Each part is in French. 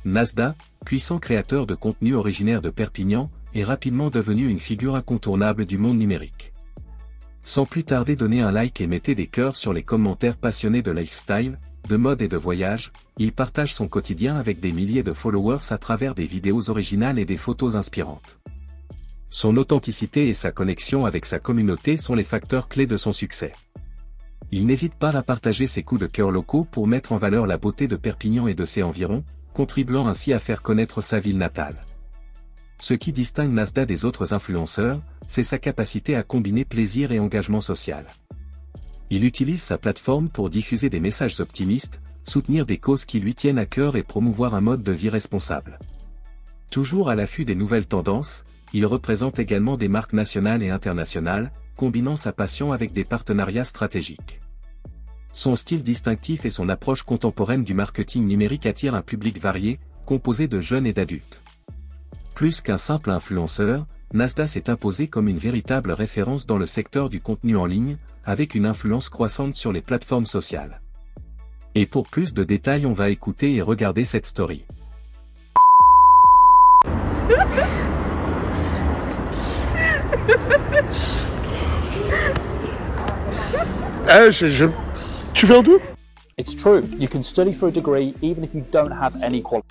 Nasda, puissant créateur de contenu originaire de Perpignan, est rapidement devenu une figure incontournable du monde numérique. Sans plus tarder, donnez un like et mettez des cœurs sur les commentaires passionnés de lifestyle, de mode et de voyage. Il partage son quotidien avec des milliers de followers à travers des vidéos originales et des photos inspirantes. Son authenticité et sa connexion avec sa communauté sont les facteurs clés de son succès. Il n'hésite pas à partager ses coups de cœur locaux pour mettre en valeur la beauté de Perpignan et de ses environs, contribuant ainsi à faire connaître sa ville natale. Ce qui distingue Nasda des autres influenceurs, c'est sa capacité à combiner plaisir et engagement social. Il utilise sa plateforme pour diffuser des messages optimistes, soutenir des causes qui lui tiennent à cœur et promouvoir un mode de vie responsable. Toujours à l'affût des nouvelles tendances, il représente également des marques nationales et internationales, combinant sa passion avec des partenariats stratégiques. Son style distinctif et son approche contemporaine du marketing numérique attirent un public varié, composé de jeunes et d'adultes. Plus qu'un simple influenceur, Nasda s'est imposé comme une véritable référence dans le secteur du contenu en ligne, avec une influence croissante sur les plateformes sociales. Et pour plus de détails, on va écouter et regarder cette story. Tu viens d'où? It's true. You can study for a degree even if you don't have any quality.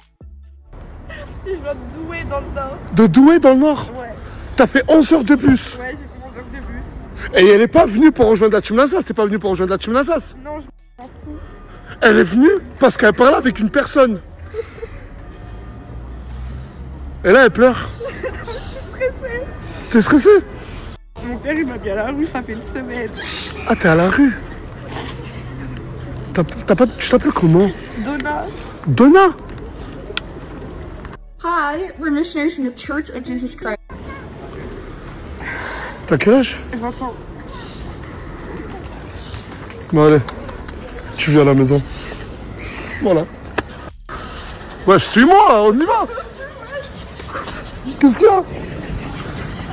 Je viens de Douai dans le Nord. De Douai dans le Nord? Ouais. T'as fait 11 heures de bus? Ouais, j'ai fait mon heure de bus. Et elle est pas venue pour rejoindre la Team Alsace? T'es pas venue pour rejoindre la Team Alsace? Non, je m'en fous. Elle est venue parce qu'elle parlait avec une personne. Et là, elle pleure. Je suis stressée. T'es stressé? Mon père, il m'a mis à la rue, ça fait une semaine. Ah, t'es à la rue? Tu t'appelles comment? Donna. Donna? Hi, we're missionaries from the Church of Jesus Christ. T'as quel âge? 20 ans. Bon, allez. Tu viens à la maison. Voilà. Ouais, suis-moi, on y va. Qu'est-ce qu'il y a?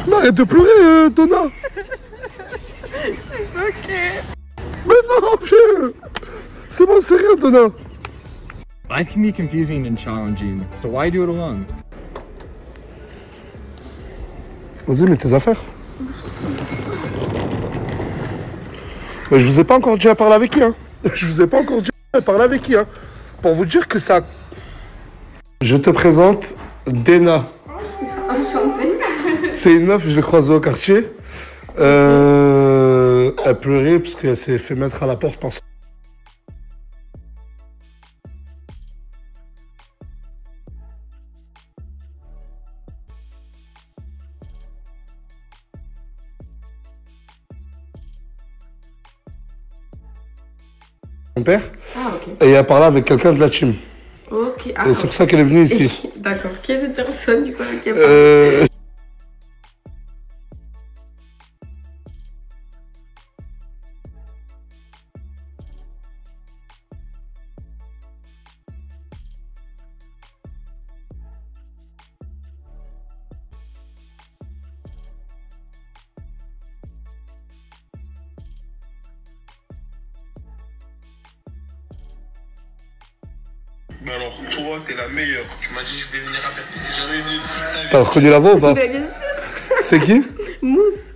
Mais arrête de pleurer, Donna. Ok. Mais non, viens. C'est bon, c'est rien, Donna. Life can be confusing and challenging, so why do it alone? Vas-y, mets tes affaires. Mais je vous ai pas encore dit à parler avec qui, hein. Je vous ai pas encore dit à parler avec qui, hein. Pour vous dire que ça... Je te présente Dena. Enchantée. C'est une meuf, je l'ai croisée au quartier. Elle pleurait parce qu'elle s'est fait mettre à la porte par son... Mon père. Ah, ok. Et elle a parlé avec quelqu'un de la team. Ok. Ah, Et c'est pour ça qu'elle est venue ici. D'accord. Qui est cette personne, du coup, avec qui elle parle? Mais alors, toi, t'es la meilleure. Tu m'as dit, je vais venir à Perpignan. T'es jamais venu toute ta vie. T'as reconnu la voix ou pas? Mais bien sûr. C'est qui? Mousse.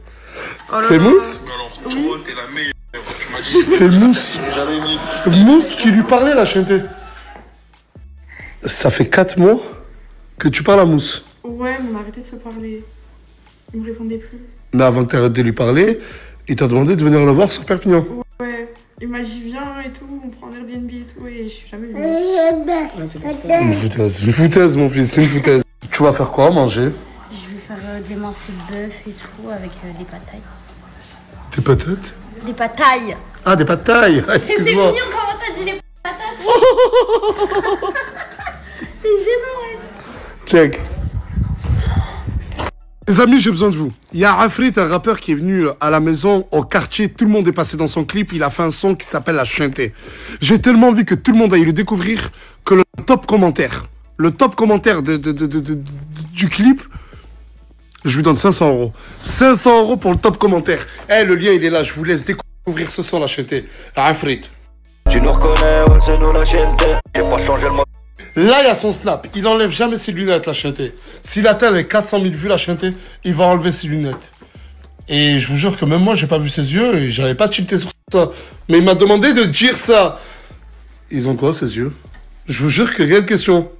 Oh là C'est là. Mousse? Mais alors, toi, t'es la meilleure. Tu m'as dit, C'est Mousse. j'ai jamais venu. Mousse qui lui parlait, la chanter. Ça fait 4 mois que tu parles à Mousse. Ouais, mais on a arrêté de se parler. Il me répondait plus. Mais avant que tu arrêtes de lui parler, il t'a demandé de venir le voir sur Perpignan. Ouais. Il m'a dit viens et tout, on prend un Airbnb et tout, et je suis jamais venue. Ouais, c'est pour ça. Une foutaise, mon fils, une foutaise. Tu vas faire quoi à manger? Je vais faire des morceaux de bœuf et tout avec des patailles. Des patates? Des patailles. Ah, des patailles. C'était Excuse-moi. mignon comment t'as dit les patates. T'es gênant, ouais. Check. Les amis, j'ai besoin de vous. Il y a Afrit, un rappeur qui est venu à la maison, au quartier. Tout le monde est passé dans son clip. Il a fait un son qui s'appelle La Chanté. J'ai tellement envie que tout le monde aille le découvrir que le top commentaire du clip, je lui donne 500 €. 500 € pour le top commentaire. Eh, le lien, il est là. Je vous laisse découvrir ce son, La Chanté. Afrit. Tu nous reconnais, ouais, c'est nous la Chanté. J'ai pas changé le mode. Là, il y a son snap. Il enlève jamais ses lunettes, la chanté. S'il atteint les 400 000 vues, la chanté, il va enlever ses lunettes. Et je vous jure que même moi, j'ai pas vu ses yeux et j'avais pas tilté sur ça. Mais il m'a demandé de dire ça. Ils ont quoi, ses yeux? Je vous jure que réelle question.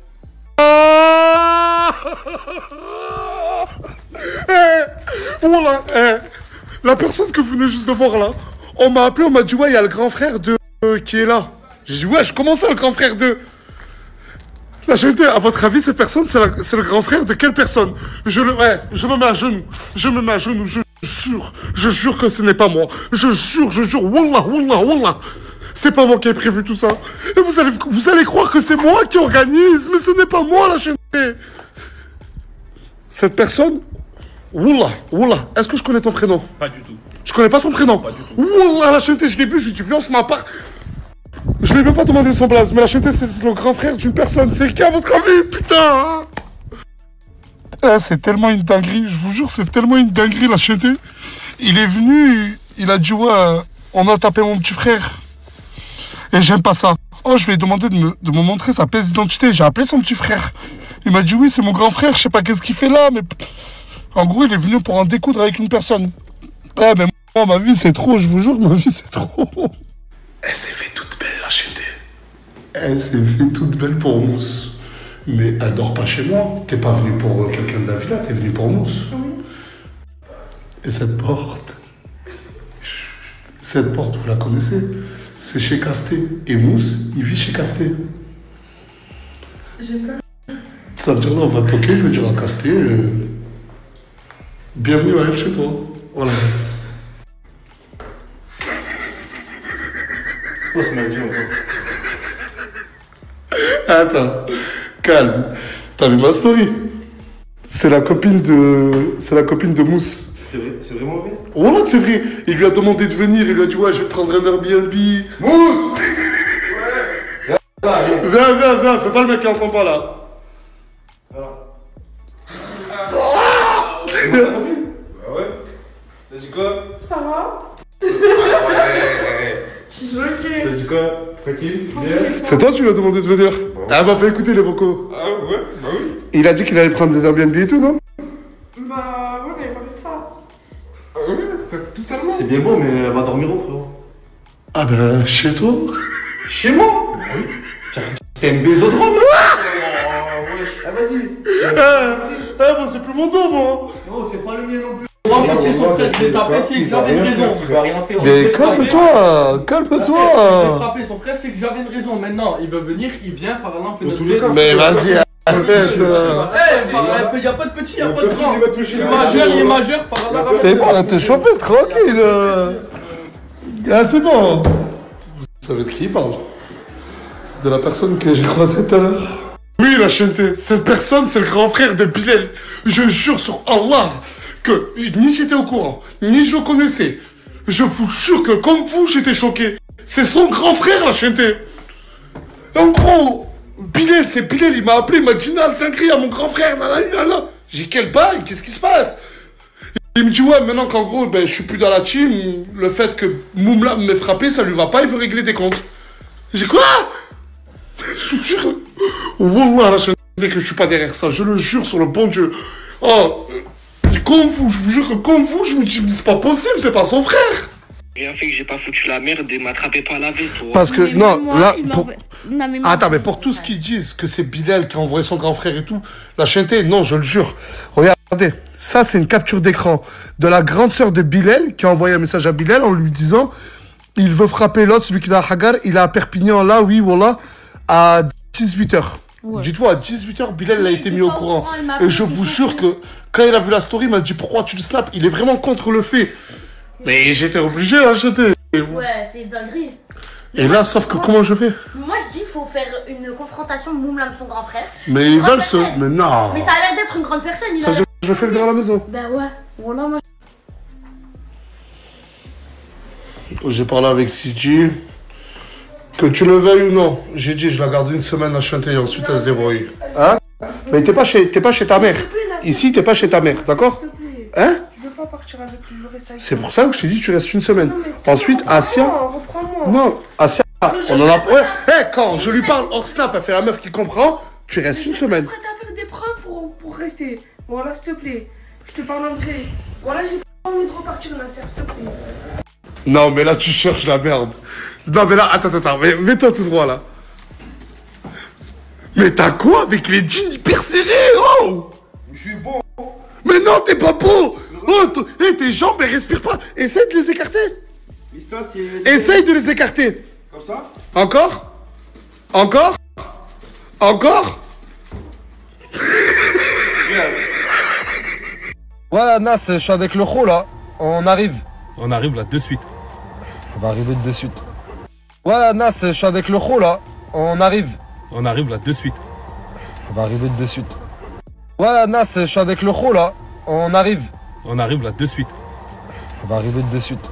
Voilà, la personne que vous venez juste de voir là, on m'a appelé, on m'a dit ouais, il y a le grand frère de qui est là. J'ai dit ouais, comment ça le grand frère de... La chanté, à votre avis, cette personne, c'est le grand frère de quelle personne? Je me mets à genoux, je jure que ce n'est pas moi. Je jure, wallah, wallah, wallah. C'est pas moi qui ai prévu tout ça. Et vous allez croire que c'est moi qui organise, mais ce n'est pas moi, la chanté. Cette personne, wallah, wallah, est-ce que je connais ton prénom? Pas du tout. Je connais pas ton prénom? Pas du tout. Wallah, la chanté, je l'ai vu, je lui ai dit, viens, on se ma part. Je lui ai même pas demandé son blaze, mais la chanté, c'est le grand frère d'une personne. C'est qui à votre avis, putain? C'est tellement une dinguerie, je vous jure, c'est tellement une dinguerie, la chanté. Il est venu, il a dit, ouais, on a tapé mon petit frère. Et j'aime pas ça. Oh, je lui ai demandé de me montrer sa pièce d'identité. J'ai appelé son petit frère. Il m'a dit, oui, c'est mon grand frère, je sais pas qu'est-ce qu'il fait là, mais... En gros, il est venu pour en découdre avec une personne. Eh, mais moi, ma vie, c'est trop, je vous jure, ma vie, c'est trop. Elle s'est fait toute belle, la chanté. Elle s'est fait toute belle pour Mousse. Mais elle dort pas chez moi. T'es pas venu pour quelqu'un de la villa, t'es venu pour Mousse. Oui. Et cette porte, vous la connaissez? C'est chez Casté. Et Mousse, il vit chez Casté. J'ai peur. Ça veut dire là, on va toquer, je vais dire à Casté. Bienvenue à elle chez toi. Voilà. Oh, c'est mal dit, Attends, calme. T'as vu ma story? C'est la copine de Mousse. C'est vrai, c'est vraiment vrai? Voilà que c'est vrai. Il lui a demandé de venir, il lui a dit ouais, je vais prendre un Airbnb. Mousse! Ouais. Viens, fais pas le mec qui entend pas là. Ah ouais? Ça dit quoi? Ça va? Ouais. Je suis bloquée. Ça dit quoi? Tranquille? Bien? C'est toi qui lui as demandé de venir? Ah bah fais écouter les vocaux. Ah ouais, bah oui. Il a dit qu'il allait prendre des Airbnb et tout, non? Bah ouais, on avait parlé de ça. Ah ouais, totalement. C'est bien beau, mais elle va dormir où, frérot? Ah bah chez toi? Chez moi? Oui. T'es un bésodrome? Ah vas-y. Bon, c'est plus mon dos, moi. Non, c'est pas le mien non plus. Moi, moitié son frère, je l'ai tapé, c'est que j'avais une raison. Il va rien faire. Mais calme-toi, calme-toi. Je l'ai frappé son frère, c'est que j'avais une raison. Maintenant, il veut venir, il vient, par là, on fait notre vie. Mais vas-y, arrête. Il n'y a pas de petit, il n'y a pas de grand. Il est majeur, par là. C'est bon, arrête de te chauffer, tranquille. Ah, c'est bon. Vous savez de qui il parle? De la personne que j'ai croisée tout à l'heure. Oui, la chanté. Cette personne, c'est le grand frère de Bilal. Je jure sur Allah que ni j'étais au courant, ni je le connaissais. Je vous jure que comme vous, j'étais choqué. C'est son grand frère, la chanté. En gros, Bilal, c'est Bilal, il m'a appelé, il m'a dit, Nas, dinguerie à mon grand frère, nanana. J'ai dit, quel bail, qu'est-ce qui se passe? Il me dit, ouais, maintenant qu'en gros, ben, je suis plus dans la team, le fait que Moumla m'ait frappé, ça lui va pas, il veut régler des comptes. J'ai quoi? Je vous jure, wallah, la chanté, que je suis pas derrière ça, je le jure sur le bon Dieu. Oh, comme vous, je vous jure que comme vous, je me dis, mais c'est pas possible, c'est pas son frère. Rien fait que j'ai pas foutu la merde et m'attrapez pas à la veste. Parce que, non, moi, là, il pour... Non, mais Attends, mais pour tout ce qu'ils disent, que c'est Bilal qui a envoyé son grand frère et tout, la chanté, non, je le jure. Regardez, ça, c'est une capture d'écran de la grande sœur de Bilal qui a envoyé un message à Bilal en lui disant, il veut frapper l'autre, celui qui est à Hagar, il est à Perpignan, là, oui, voilà, à 18h. Ouais. Dites-vous, à 18h, Bilal a été mis au courant. Et je vous jure que quand il a vu la story, il m'a dit pourquoi tu le snaps? Il est vraiment contre le fait. Mais j'étais obligé à acheter. Ouais, c'est dinguerie. Et là, sauf que comment je fais? Moi, je dis qu'il faut faire une confrontation Moumlam, son grand frère. Mais ils veulent se. Mais non. Mais ça a l'air d'être une grande personne. Il ça, je fais venir à la maison. Ben ouais. Voilà, moi. J'ai parlé avec CG. Que tu le veuilles ou non, j'ai dit, je la garde une semaine à chanter et ensuite elle se débrouille. Hein? Mais t'es pas chez ta mère. Ici, t'es pas chez ta mère, d'accord? Hein? Je veux pas partir avec lui, je veux rester avec lui. C'est pour ça que je t'ai dit, tu restes une semaine. Ensuite, Asia. Reprends-moi. Non, Asia, On en a... Ouais, quand je lui parle hors snap, elle fait la meuf qui comprend, tu restes une semaine. Je suis prête à faire des preuves pour rester. Voilà, s'il te plaît. Je te parle en vrai. Voilà, j'ai pas envie de repartir, ma sœur, s'il te plaît. Non, mais là, tu cherches la merde. Non, mais là, attends, mets-toi tout droit, là. Mais t'as quoi avec les jeans hyper serrés, oh? Je suis bon. Mais non, t'es pas beau. Oh, tes jambes, elles respirent pas. Essaye de les écarter. Et ça, c'est... Essaye de les écarter. Comme ça? Encore? Encore? Encore? Yes. Ouais, Nas, je suis avec le Kho là. On arrive. On arrive là de suite. On va arriver de suite. Ouais, Nas, je suis avec le Kho là. On arrive. On arrive là de suite. On va arriver de suite. Ouais, Nas, je suis avec le Kho là. On arrive. On arrive là de suite. On va arriver de suite.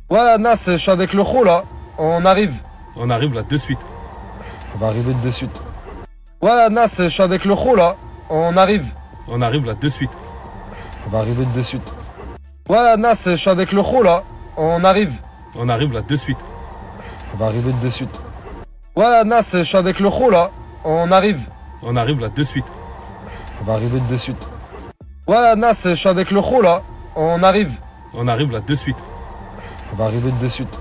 Ouais, Nas, je suis avec le Kho là. On arrive. On arrive là de suite. On va arriver de suite. Ouais, Nas, je suis avec le Kho là. On arrive. On arrive là de suite. On va arriver de suite. Ouais, Nas, je suis avec le Kho là. On arrive. On arrive là de suite. On va arriver de suite. Ouais, Nas, je suis avec le Kho là. On arrive. On arrive là de suite. On va arriver de suite. Ouais, Nas, je suis avec le Kho là. On arrive. On arrive là de suite. On va arriver de suite.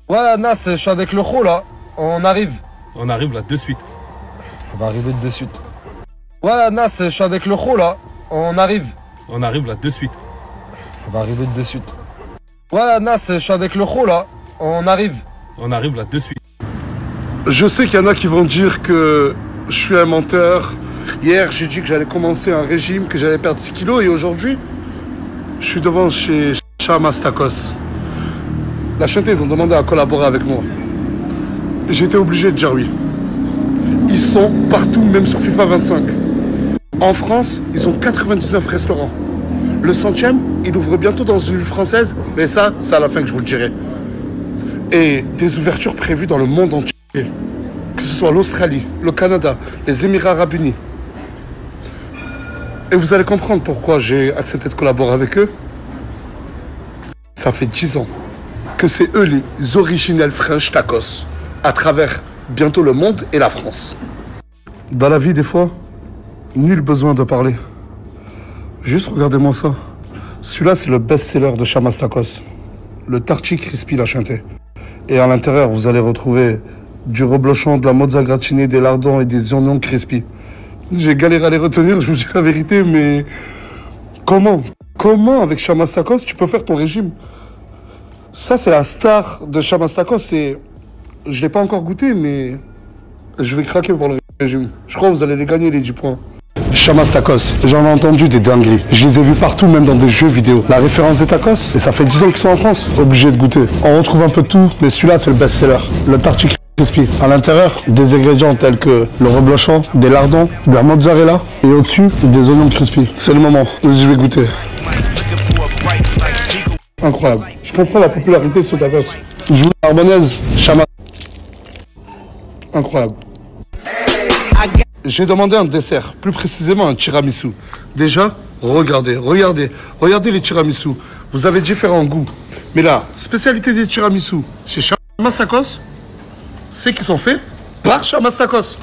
Ouais, Nas, je suis avec le Kho là. On arrive. On arrive là de suite. On va arriver de suite. Ouais, Nas, je suis avec le Kho là. On arrive. On arrive là de suite. On va arriver de suite. Ouais, Nas, je suis avec le Kho là. On arrive. On arrive là de suite. Je sais qu'il y en a qui vont dire que je suis un menteur. Hier, j'ai dit que j'allais commencer un régime, que j'allais perdre 6 kilos. Et aujourd'hui, je suis devant chez Chamastakos. La Chanté, ils ont demandé à collaborer avec moi. J'étais obligé de dire oui. Ils sont partout, même sur FIFA 25. En France, ils ont 99 restaurants. Le 100e, il ouvre bientôt dans une ville française. Mais ça, c'est à la fin que je vous le dirai. Et des ouvertures prévues dans le monde entier. Que ce soit l'Australie, le Canada, les Émirats Arabes Unis. Et vous allez comprendre pourquoi j'ai accepté de collaborer avec eux. Ça fait 10 ans que c'est eux les originels French tacos. À travers bientôt le monde et la France. Dans la vie, des fois, nul besoin de parler. Juste regardez-moi ça. Celui-là, c'est le best-seller de Chamastakos. Le Tarchi Crispy La Chanté. Et à l'intérieur, vous allez retrouver du reblochon, de la mozza gratinée, des lardons et des oignons crispy. J'ai galéré à les retenir, je vous dis la vérité, mais... Comment avec Chamastakos, tu peux faire ton régime? Ça, c'est la star de Chamastakos et... Je ne l'ai pas encore goûté, mais... Je vais craquer pour le régime. Je crois que vous allez les gagner, les 10 points. Chamastakos, j'en ai entendu des dingueries. Je les ai vus partout, même dans des jeux vidéo. La référence des tacos, et ça fait 10 ans qu'ils sont en France. Obligé de goûter. On retrouve un peu de tout, mais celui-là, c'est le best-seller. Le Tarchi Crispy. À l'intérieur, des ingrédients tels que le reblochon, des lardons, de la mozzarella, et au-dessus, des oignons crispy. C'est le moment où je vais goûter. Incroyable. Je comprends la popularité de ce tacos. Je vous harmonaise, Chamas. Incroyable. J'ai demandé un dessert, plus précisément un tiramisu. Déjà, regardez les tiramisu. Vous avez différents goûts. Mais la spécialité des tiramisu chez Chamastakos, c'est qu'ils sont faits par Chamastakos.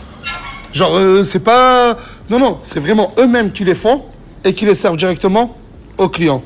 Genre, c'est pas... Non, c'est vraiment eux-mêmes qui les font et qui les servent directement aux clients.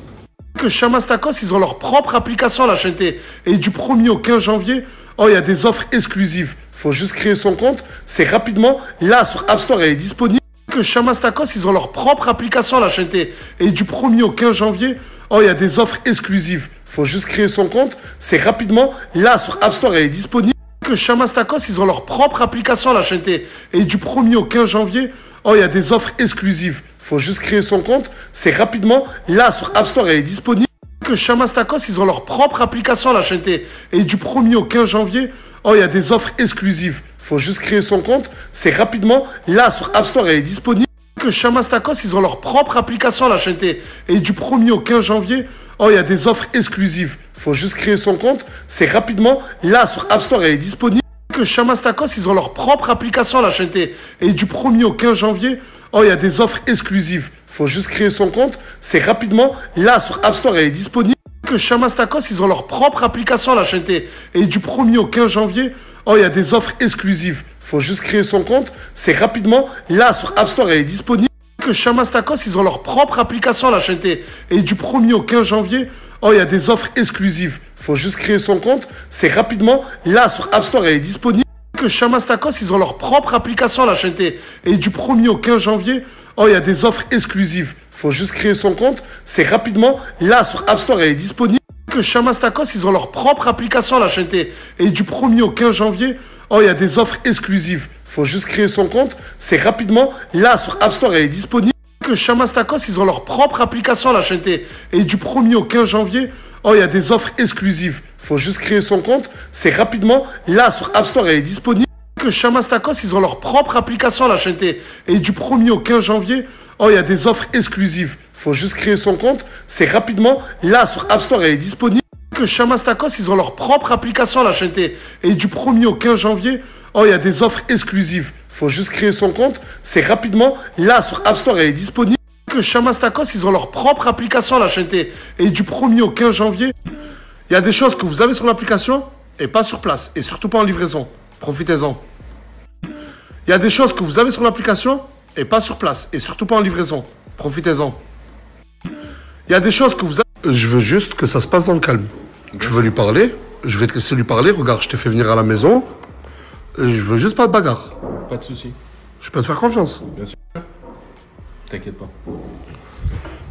Que Chamastakos, ils ont leur propre application, la Chanté. Et du 1er au 15 janvier, oh, il y a des offres exclusives. Faut juste créer son compte. C'est rapidement. Là, sur App Store, elle est disponible. Que Chamastakos, ils ont leur propre application, la Chanté. Et du 1er au 15 janvier, oh, il y a des offres exclusives. Faut juste créer son compte. C'est rapidement. Là, sur App Store, elle est disponible. Que Chamastakos, ils ont leur propre application, la Chanté. Et du 1er au 15 janvier, oh, il y a des offres exclusives. Faut juste créer son compte. C'est rapidement. Là, sur App Store, elle est disponible. Que Chamastakos, ils ont leur propre application, la Chanté. Et du 1er au 15 janvier, oh, il y a des offres exclusives. Faut juste créer son compte. C'est rapidement. Là, sur App Store, elle est disponible. Que Chamastakos, ils ont leur propre application, la Chanté. Et du 1er au 15 janvier, oh, il y a des offres exclusives. Faut juste créer son compte. C'est rapidement. Là, sur App Store, elle est disponible. Que Chamastakos, ils ont leur propre application, la Chanté. Et du 1er au 15 janvier, oh, il y a des offres exclusives. Faut juste créer son compte. C'est rapidement. Là, sur App Store, elle est disponible. Que Chamastakos, ils ont leur propre application, la Chanté. Et du 1er au 15 janvier, Oh, il y a des offres exclusives. Faut juste créer son compte. C'est rapidement. Là, sur App Store, elle est disponible. Que Chamas Tacos, ils ont leur propre application à la chaîne T. Et du 1er au 15 janvier, oh, il y a des offres exclusives. Faut juste créer son compte. C'est rapidement. Là, sur App Store, elle est disponible. Que Chamas Tacos, ils ont leur propre application à la chaîne T. Et du 1er au 15 janvier, oh, il y a des offres exclusives. Faut juste créer son compte. C'est rapidement. Là, sur App Store, elle est disponible. Que Chamas Tacos, ils ont leur propre application à la chaîne T. Et du 1er au 15 janvier, oh, il y a des offres exclusives. Faut juste créer son compte. C'est rapidement. Là, sur App Store, elle est disponible. Que Chamas Tacos, ils ont leur propre application à la chaîne T. Et du 1er au 15 janvier, oh, il y a des offres exclusives. Faut juste créer son compte. C'est rapidement. Là, sur App Store, elle est disponible. Que Chamas Tacos, ils ont leur propre application à la chaîne T. Et du 1er au 15 janvier, oh, il y a des offres exclusives. Faut juste créer son compte. C'est rapidement. Là, sur App Store, elle est disponible. Que Chamas Tacos, ils ont leur propre application à la chaîne T. Et du 1er au 15 janvier, oh, il y a des offres exclusives. Faut juste créer son compte. C'est rapidement. Là, sur App Store, elle est disponible. Que Chamas Tacos, ils ont leur propre application à la chaîne T. Et du 1er au 15 janvier, il y a des choses que vous avez sur l'application et pas sur place. Et surtout pas en livraison. Profitez-en. Il y a des choses que vous avez sur l'application et pas sur place. Et surtout pas en livraison. Profitez-en. Il y a des choses que vous avez... Je veux juste que ça se passe dans le calme. Tu veux lui parler? Je vais te laisser lui parler. Regarde, je t'ai fait venir à la maison. Je veux juste pas de bagarre. Pas de soucis. Je peux te faire confiance. Bien sûr. T'inquiète pas.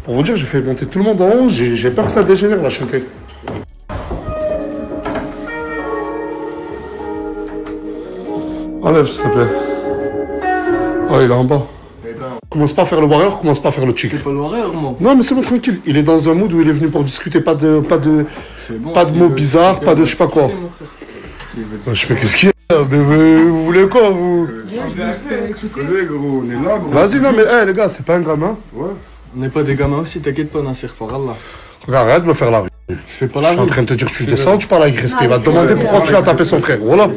Pour vous dire, j'ai fait monter tout le monde en haut. J'ai peur que ça dégénère, la chaîne T. Enlève, s'il te plaît. Oh, il est en bas. Commence pas à faire le warrior, commence pas à faire le chick. C'est pas le warrior, moi. Non, mais c'est bon, tranquille. Il est dans un mood où il est venu pour discuter, pas de mots bizarres, pas de je sais pas quoi. Je sais qu'est-ce qu'il y a, mais vous voulez quoi, vous? Vas-y, non, mais hey, les gars, c'est pas un gamin. Ouais. On n'est pas des gamins aussi, t'inquiète pas, Nasser, par Allah. Regarde, arrête de me faire la rue. Je pas la rue. Je suis en train de te dire, tu descends, tu parles avec respect. Il va te demander pourquoi tu as tapé son frère. Voilà. Ce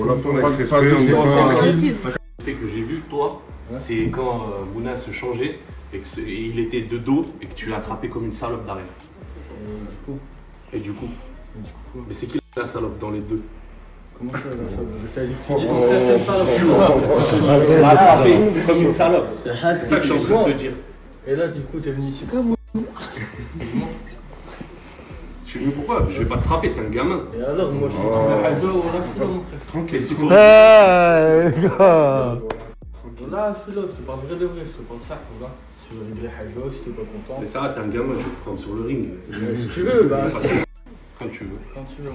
que j'ai vu, toi, c'est quand Mouna se changeait et il était de dos et que tu l'as attrapé comme une salope d'arrière. Et du coup mais c'est qui la salope dans les deux? Comment ça, la salope? C'est-à-dire que tu l'as attrapé comme une salope. C'est ça que je suis en train de te dire. Et là, du coup, t'es venu ici comme je suis venu pourquoi? Je vais pas te frapper, t'es un gamin. Et alors, moi, je suis Haja ou la mon frère. Tranquille, s'il faut. Hey, gars. Là, je te parle vrai de vrai, je te parle ça, là. Tu veux régler Haja, si t'es pas content. Mais ça, t'es un gamin, je vais te prendre sur le ring. Si tu veux, bah. Quand tu veux.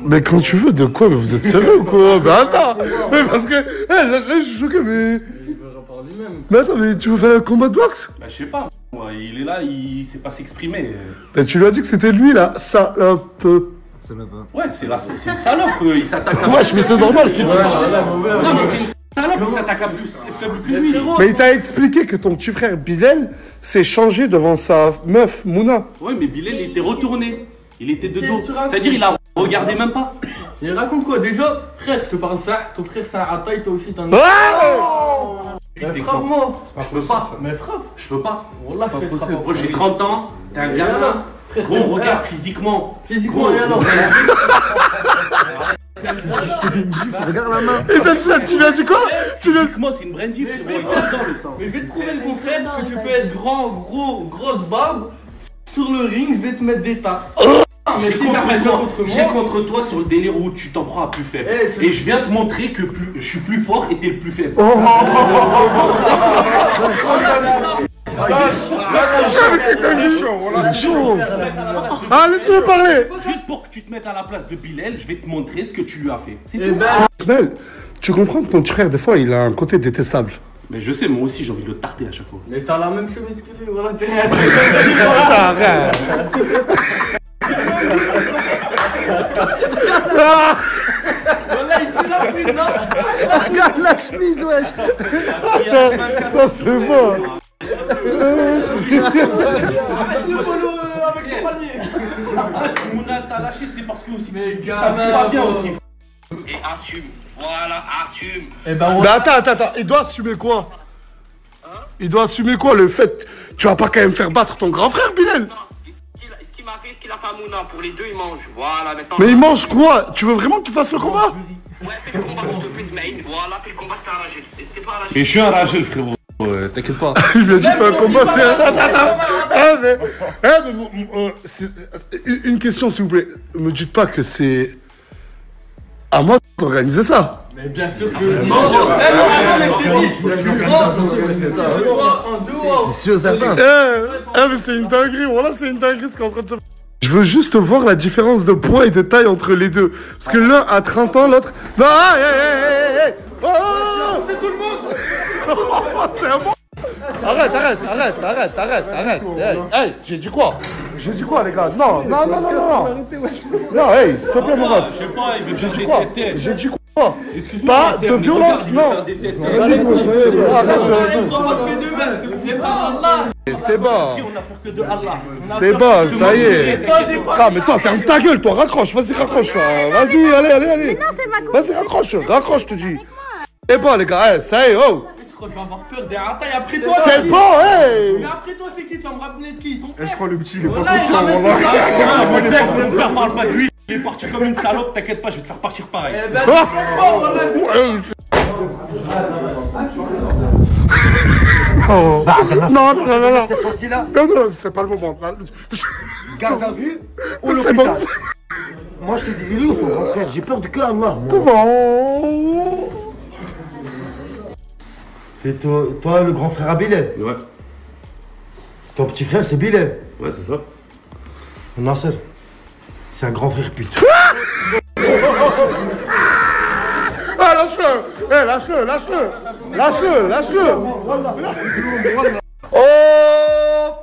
Mais quand tu veux, de quoi? Mais vous êtes sérieux ou quoi? Mais attends! Mais parce que. Là, je suis choqué, mais. Il verra par lui-même. Mais attends, mais tu veux faire un combat de boxe? Bah, je sais pas. Moi, il est là, il sait pas s'exprimer. Mais tu lui as dit que c'était lui, là, salope. Ouais, c'est une salope, il s'attaque à... Ouais, mais c'est normal qu'il Non, mais c'est une salope, il s'attaque à plus faible que lui. Mais il t'a expliqué que ton petit frère Bilal s'est changé devant sa meuf, Mouna. Ouais, mais Bilal, il était retourné. Il était de dos. C'est-à-dire, il a regardé même pas. Il raconte quoi déjà? Frère, je te parle ça. Ton frère, c'est un Ataï, toi aussi, t'en as. Mais frappe-moi! Je peux pas. Mais frappe! Je peux pas. Wallah, je te frappe. Moi j'ai 30 ans, t'es un gamin. Gros, regarde physiquement. Physiquement, rien alors. Regarde la main. Et tu lui as dit quoi? Moi c'est une brindille. Mais je vais te prouver le contraire que tu peux être grand, gros, grosse barbe. Sur le ring, je vais te mettre des tartes. J'ai contre toi sur le délire où tu t'en prends à plus faible. Et je viens te montrer que je suis plus fort et t'es le plus faible. C'est chaud. Ah, laisse-le parler. Juste pour que tu te mettes à la place de Bilal, je vais te montrer ce que tu lui as fait. C'est tout. Ismaël, tu comprends que ton frère, des fois, il a un côté détestable. Mais je sais, moi aussi, j'ai envie de le tarter à chaque fois. Mais t'as la même chemise que lui, voilà, t'es rien. Voilà, il tue la pute, non? Regarde la chemise, wesh. Ça, c'est beau. Arrête le polo avec le palmier. Si Mouna t'a lâché, c'est parce que aussi. Mais tu pas bien aussi. Et assume. Voilà, assume. Eh ben, Mais attends, il doit assumer quoi? Il doit assumer quoi? Le fait, tu vas pas quand même faire battre ton grand frère, Bilal? Non, ce qu'il m'a fait, ce qu'il a fait à Mouna, pour les deux, il mange. Voilà, maintenant. Mais il mange quoi? Tu veux vraiment qu'il fasse le combat? Ouais, fais le combat pour que je puisse main. Voilà, fais le combat, c'était un Rajel. C'était pas un Rajel. Et je suis un Rajel, frérot. T'inquiète pas. Il lui a dit fais un combat, c'est une question s'il vous plaît. Me dites pas que c'est à moi d'organiser ça. Mais bien sûr que. C'est sûr, certain. Mais c'est une dinguerie, voilà, c'est une dinguerie ce qu'on est en train de se faire. Je veux juste voir la différence de poids et de taille entre les deux. Parce que l'un a 30 ans, l'autre. Non, c'est tout le monde. C'est un bon. Arrête. Hey, j'ai dit quoi? J'ai dit quoi, les gars? Non. Non, hey, s'il te plaît, mon ref. J'ai dit quoi? J'ai dit quoi? Pas de violence, non. C'est bon. C'est bon, ça y est. Ah, mais toi, ferme ta gueule, toi, raccroche, vas-y, raccroche. Vas-y, allez. Mais non, c'est ma Vas-y, raccroche, je te dis. C'est bon, les gars, ça y est, oh. Je vais avoir peur des ratailles après toi. C'est bon, hey. Mais après toi, c'est qui? Ça me rappelle de qui? Ton Je crois le petit, il est pas conscient. Mon frère parle pas de lui. Il est parti comme une salope, t'inquiète pas, je vais te faire partir pareil. Non, c'est facile là. Non, c'est pas le moment. Garde à vue ou l'hôpital. Moi je te dis, lui, son grand frère, j'ai peur de que Allah. Comment? Et toi, le grand frère à Bilal. Ouais. Ton petit frère, c'est Bilal. Ouais, c'est ça. Nasser, c'est un grand frère pute. Ah, lâche-le.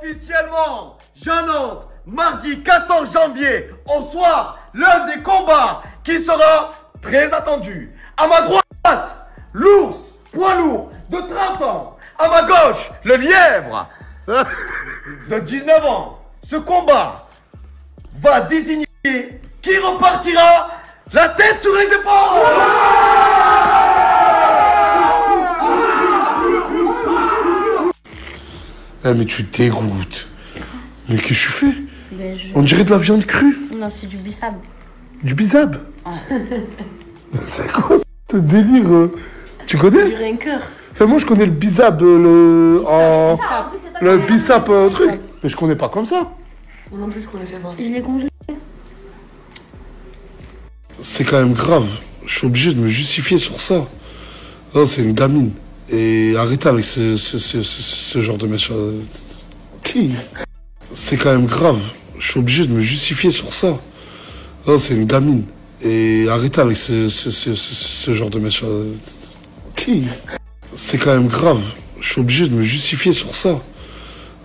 Officiellement, j'annonce mardi 14 janvier au soir l'un des combats qui sera très attendu. À ma droite, l'ours, poids lourd de 30 ans. À ma gauche, le lièvre de 19 ans. Ce combat va désigner qui repartira la tête sur les épaules. Mais tu dégoûtes. Mais qu'est-ce que je fais? On dirait de la viande crue. Non, c'est du bissab. Du bisab? C'est quoi ce délire? Tu connais? Du cœur. Enfin, moi, je connais le bisab, le bissap truc. Mais je connais pas comme ça. Moi non plus, je connaissais pas. Je l'ai congelé. C'est quand même grave. Je suis obligé de me justifier sur ça. Non, c'est une gamine. Et arrêtez avec ce genre de méchant. C'est quand même grave. Je suis obligé de me justifier sur ça. Non, c'est une gamine. Et arrêtez avec ce genre de méchant. C'est quand même grave. Je suis obligé de me justifier sur ça.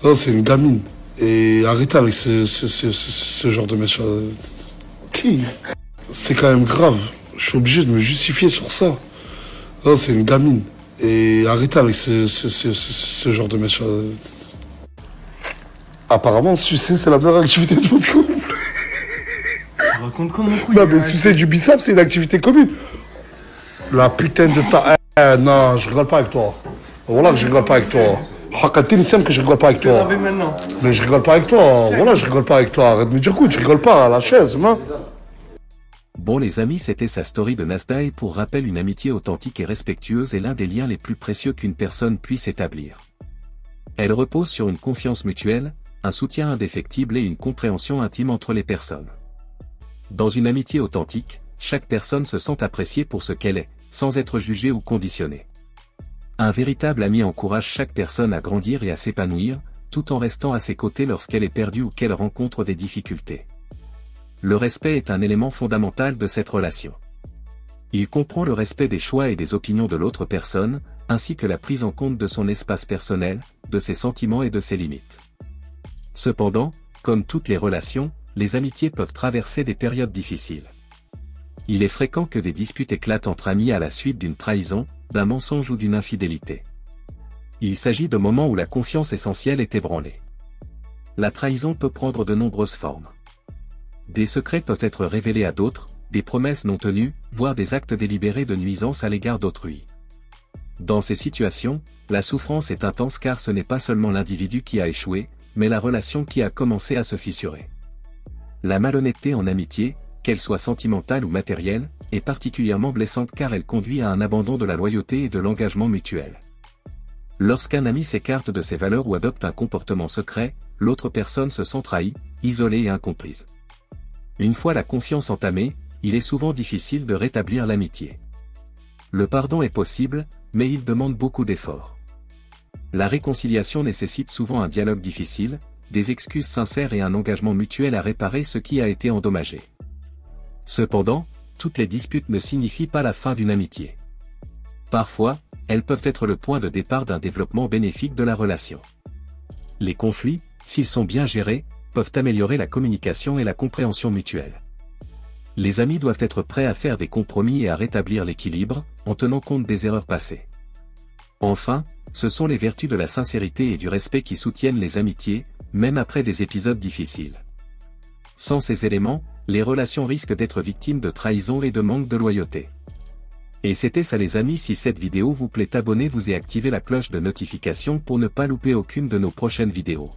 Non, c'est une gamine. Et arrêtez avec ce genre de méchant. C'est quand même grave. Je suis obligé de me justifier sur ça. Non, c'est une gamine. Et arrêtez avec ce genre de méchant. Apparemment, sucer, c'est la meilleure activité de votre couple. Tu racontes comment couille? Non, mais sucer du bissap, c'est une activité commune. La putain de ta... non, je rigole pas avec toi. Voilà que je rigole pas avec toi. Que je rigole pas avec toi. Mais je rigole pas avec toi. Voilà, je rigole pas avec toi. Arrête de me dire écoute, je rigole pas à la chaise, moi. Bon les amis, c'était sa story de Nasdaq et pour rappel une amitié authentique et respectueuse est l'un des liens les plus précieux qu'une personne puisse établir. Elle repose sur une confiance mutuelle, un soutien indéfectible et une compréhension intime entre les personnes. Dans une amitié authentique, chaque personne se sent appréciée pour ce qu'elle est, sans être jugée ou conditionnée. Un véritable ami encourage chaque personne à grandir et à s'épanouir, tout en restant à ses côtés lorsqu'elle est perdue ou qu'elle rencontre des difficultés. Le respect est un élément fondamental de cette relation. Il comprend le respect des choix et des opinions de l'autre personne, ainsi que la prise en compte de son espace personnel, de ses sentiments et de ses limites. Cependant, comme toutes les relations, les amitiés peuvent traverser des périodes difficiles. Il est fréquent que des disputes éclatent entre amis à la suite d'une trahison, d'un mensonge ou d'une infidélité. Il s'agit de moments où la confiance essentielle est ébranlée. La trahison peut prendre de nombreuses formes. Des secrets peuvent être révélés à d'autres, des promesses non tenues, voire des actes délibérés de nuisance à l'égard d'autrui. Dans ces situations, la souffrance est intense car ce n'est pas seulement l'individu qui a échoué, mais la relation qui a commencé à se fissurer. La malhonnêteté en amitié, qu'elle soit sentimentale ou matérielle, est particulièrement blessante car elle conduit à un abandon de la loyauté et de l'engagement mutuel. Lorsqu'un ami s'écarte de ses valeurs ou adopte un comportement secret, l'autre personne se sent trahie, isolée et incomprise. Une fois la confiance entamée, il est souvent difficile de rétablir l'amitié. Le pardon est possible, mais il demande beaucoup d'efforts. La réconciliation nécessite souvent un dialogue difficile, des excuses sincères et un engagement mutuel à réparer ce qui a été endommagé. Cependant, toutes les disputes ne signifient pas la fin d'une amitié. Parfois, elles peuvent être le point de départ d'un développement bénéfique de la relation. Les conflits, s'ils sont bien gérés, peuvent améliorer la communication et la compréhension mutuelle. Les amis doivent être prêts à faire des compromis et à rétablir l'équilibre, en tenant compte des erreurs passées. Enfin, ce sont les vertus de la sincérité et du respect qui soutiennent les amitiés, même après des épisodes difficiles. Sans ces éléments, les relations risquent d'être victimes de trahison et de manque de loyauté. Et c'était ça les amis, si cette vidéo vous plaît, abonnez-vous et activez la cloche de notification pour ne pas louper aucune de nos prochaines vidéos.